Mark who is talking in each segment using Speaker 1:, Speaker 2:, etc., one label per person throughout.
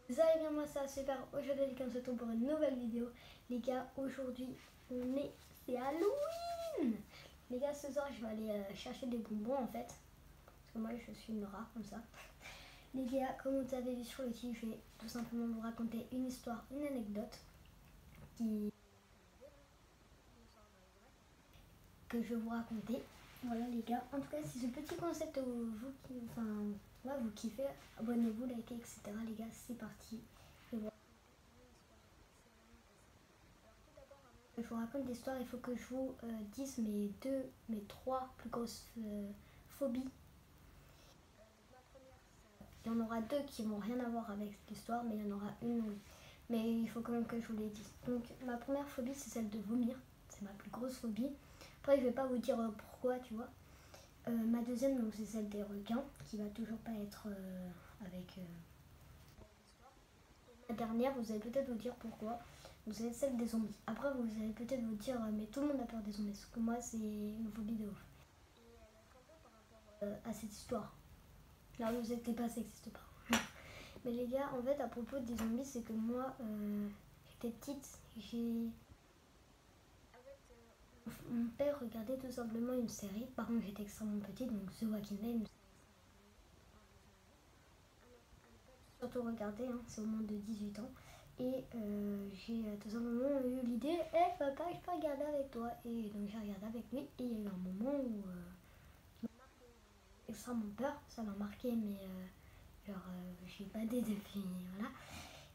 Speaker 1: Vous allez bien, moi ça va super. Aujourd'hui les gars, on se retrouve pour une nouvelle vidéo. Les gars, aujourd'hui c'est Halloween. Les gars, ce soir je vais aller chercher des bonbons en fait. Parce que moi je suis une rat comme ça. Les gars, comme vous avez vu sur le titre, je vais tout simplement vous raconter une histoire, une anecdote qui... que je vais vous raconter. Voilà les gars, en tout cas si ce petit concept vous kiffez, abonnez-vous, likez, etc. Les gars, c'est parti. Je vous raconte l'histoire, il faut que je vous dise mes trois plus grosses phobies. Il y en aura deux qui n'ont rien à voir avec l'histoire, mais il y en aura une oui. Mais il faut quand même que je vous les dise. Donc ma première phobie, c'est celle de vomir. C'est ma plus grosse phobie. Après, je vais pas vous dire pourquoi, tu vois. Ma deuxième, donc, c'est celle des requins, qui va toujours pas être avec... La dernière, vous allez peut-être vous dire pourquoi. Vous avez celle des zombies. Après, vous allez peut-être vous dire, mais tout le monde a peur des zombies. Parce que moi, c'est une phobie de ouf. À cette histoire. Là, vous inquiétez pas, ça n'existe pas. Mais les gars, en fait, à propos des zombies, c'est que moi, j'étais petite, mon père regardait tout simplement une série. Par contre, j'étais extrêmement petite, donc The Walking Dead. Surtout regarder, hein, c'est au moins de 18 ans. Et j'ai tout simplement eu l'idée, papa, je peux regarder avec toi. Et donc j'ai regardé avec lui. Et il y a eu un moment où extrêmement peur, ça m'a marqué, mais j'ai badé depuis, voilà.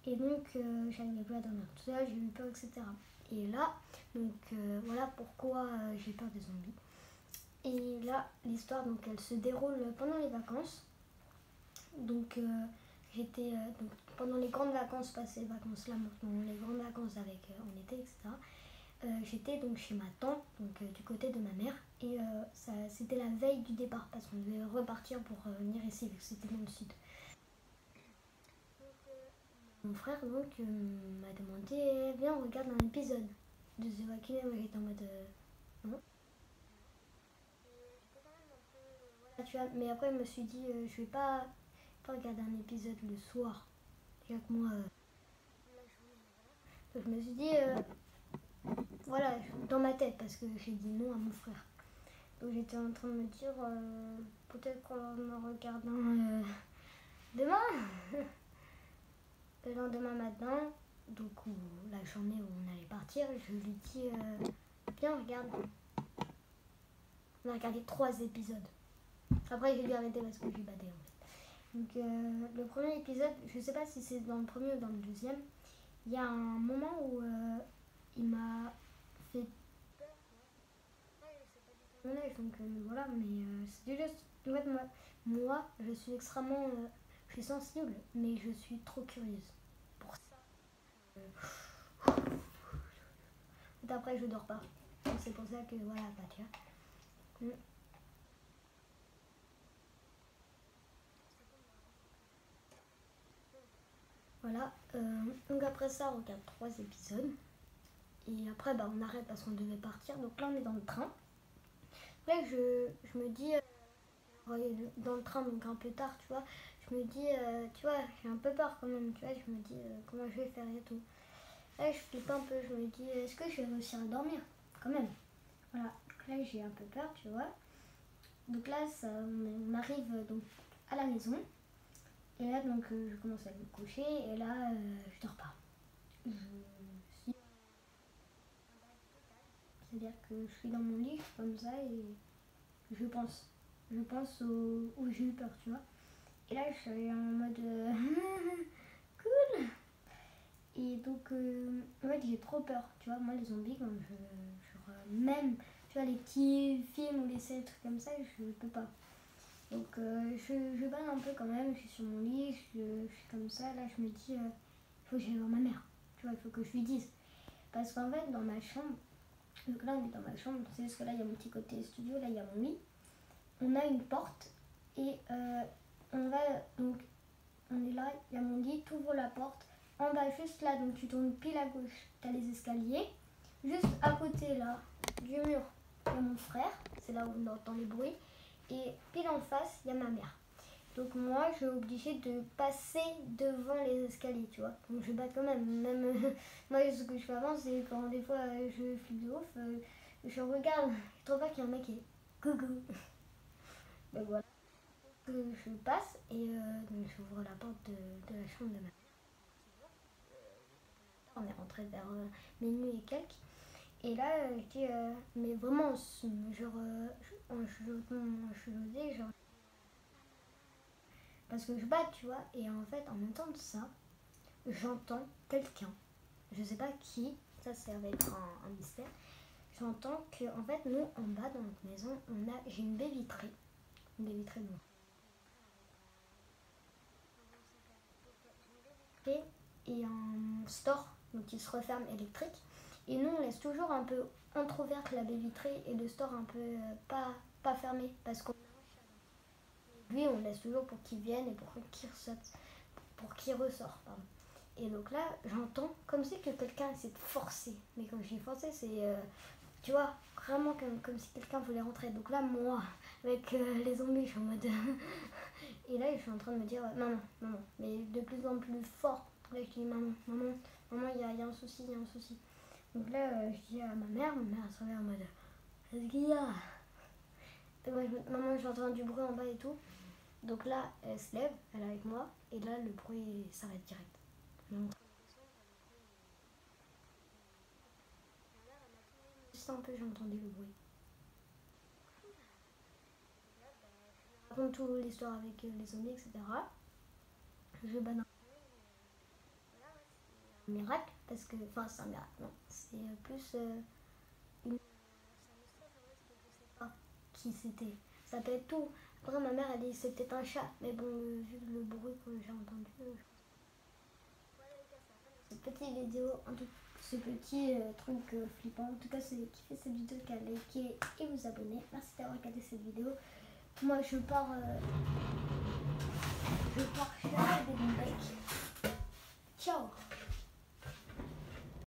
Speaker 1: Et donc j'arrivais plus à dormir tout seul, j'ai eu peur, etc. Et là, donc voilà pourquoi j'ai peur des zombies. Et là, l'histoire, donc elle se déroule pendant les vacances. Donc j'étais donc pendant les grandes vacances, pas ces vacances là, maintenant les grandes vacances avec en été, etc. J'étais donc chez ma tante, donc du côté de ma mère, et c'était la veille du départ parce qu'on devait repartir pour venir ici vu que c'était dans le sud. Mon frère donc m'a demandé, viens on regarde un épisode de The Walking Dead. Moi j'étais en mode non. Tu vois, mais après je me suis dit je vais pas regarder un épisode le soir. Déjà que moi donc je me suis dit voilà, dans ma tête, parce que j'ai dit non à mon frère. Donc j'étais en train de me dire peut-être qu'en me regardant demain, le lendemain matin, donc la journée où on allait partir, je lui dis viens regarde. On a regardé 3 épisodes. Après j'ai dû arrêter parce que j'ai badé en fait. Donc le premier épisode, je sais pas si c'est dans le premier ou dans le deuxième, il y a un moment où il m'a fait mon âge, donc voilà, mais c'est juste en fait moi je suis extrêmement je suis sensible, mais je suis trop curieuse pour ça. Après je dors pas, c'est pour ça que voilà, bah tiens. Voilà, donc après ça on regarde 3 épisodes et après bah on arrête parce qu'on devait partir, donc là on est dans le train. Là je me dis dans le train, donc un peu tard, tu vois, je me dis tu vois, j'ai un peu peur quand même, tu vois, je me dis comment je vais faire et tout. Là je flippe un peu, je me dis est-ce que je vais réussir à dormir quand même. Voilà, donc là j'ai un peu peur, tu vois. Donc là on arrive donc à la maison et là donc je commence à me coucher et là je dors pas. C'est-à-dire que je suis dans mon lit comme ça et je pense. Je pense où j'ai eu peur, tu vois. Et là je suis en mode cool. Et donc en fait j'ai trop peur, tu vois. Moi les zombies quand même, tu vois, les petits films ou les séries trucs comme ça, je peux pas. Donc je bave un peu quand même, je suis sur mon lit, je suis comme ça, là je me dis, il faut que j'aille voir ma mère, tu vois, il faut que je lui dise. Parce qu'en fait dans ma chambre, donc là on est dans ma chambre, c'est juste que là il y a mon petit côté studio, là il y a mon lit, on a une porte et on va, donc on est là, il y a mon lit, tu ouvres la porte, en bas juste là, donc tu tournes pile à gauche, tu as les escaliers, juste à côté là, du mur, il y a mon frère, c'est là où on entend les bruits. Et pile en face, il y a ma mère. Donc moi, je suis obligée de passer devant les escaliers, tu vois. Donc je bats quand même. Même moi, ce que je fais avant, c'est quand des fois je flippe de ouf, je regarde, je trouve pas qu'il y a un mec qui est coucou. Donc voilà, que je passe et donc j'ouvre la porte de la chambre de ma mère. On est rentré vers minuit et quelques. Et là, je dis, mais vraiment, genre, en chuchotais, genre, parce que je bats, tu vois. Et en fait, en même temps de ça, j'entends quelqu'un, je sais pas qui, ça va être un mystère. J'entends que, en fait, nous, en bas dans notre maison, j'ai une baie vitrée et un store, donc il se referme électrique. Et nous, on laisse toujours un peu entrouverte la baie vitrée et le store un peu pas fermé, parce qu'on lui, on laisse toujours pour qu'il vienne et pour qu'il ressorte, pardon. Et donc là, j'entends comme si que quelqu'un essaie de forcer. Mais quand je dis forcer, c'est, tu vois, vraiment comme si quelqu'un voulait rentrer. Donc là, moi, avec les zombies, je suis en mode... et là, je suis en train de me dire, maman, maman, mais de plus en plus fort. Là, je dis, maman, maman, maman, il y a un souci, il y a un souci. Donc là, je dis à ma mère elle se réveille en mode, qu'est-ce qu'il y a? Et moi, maman, j'entends du bruit en bas et tout. Donc là, elle se lève, elle est avec moi, et là, le bruit s'arrête direct. Donc, juste un peu, j'ai entendu le bruit. Je raconte toute l'histoire avec les zombies, etc. Je banane un miracle, parce que, enfin, c'est un miracle, non, c'est plus une. Pas qui c'était. Ça peut être tout. Après, ma mère, elle dit c'est peut-être un chat, mais bon, vu le bruit que j'ai entendu, cette petite vidéo, en tout ce petit truc flippant. En tout cas, c'est qui fait cette vidéo, qu'à liker et vous abonner. Merci d'avoir regardé cette vidéo. Moi, je pars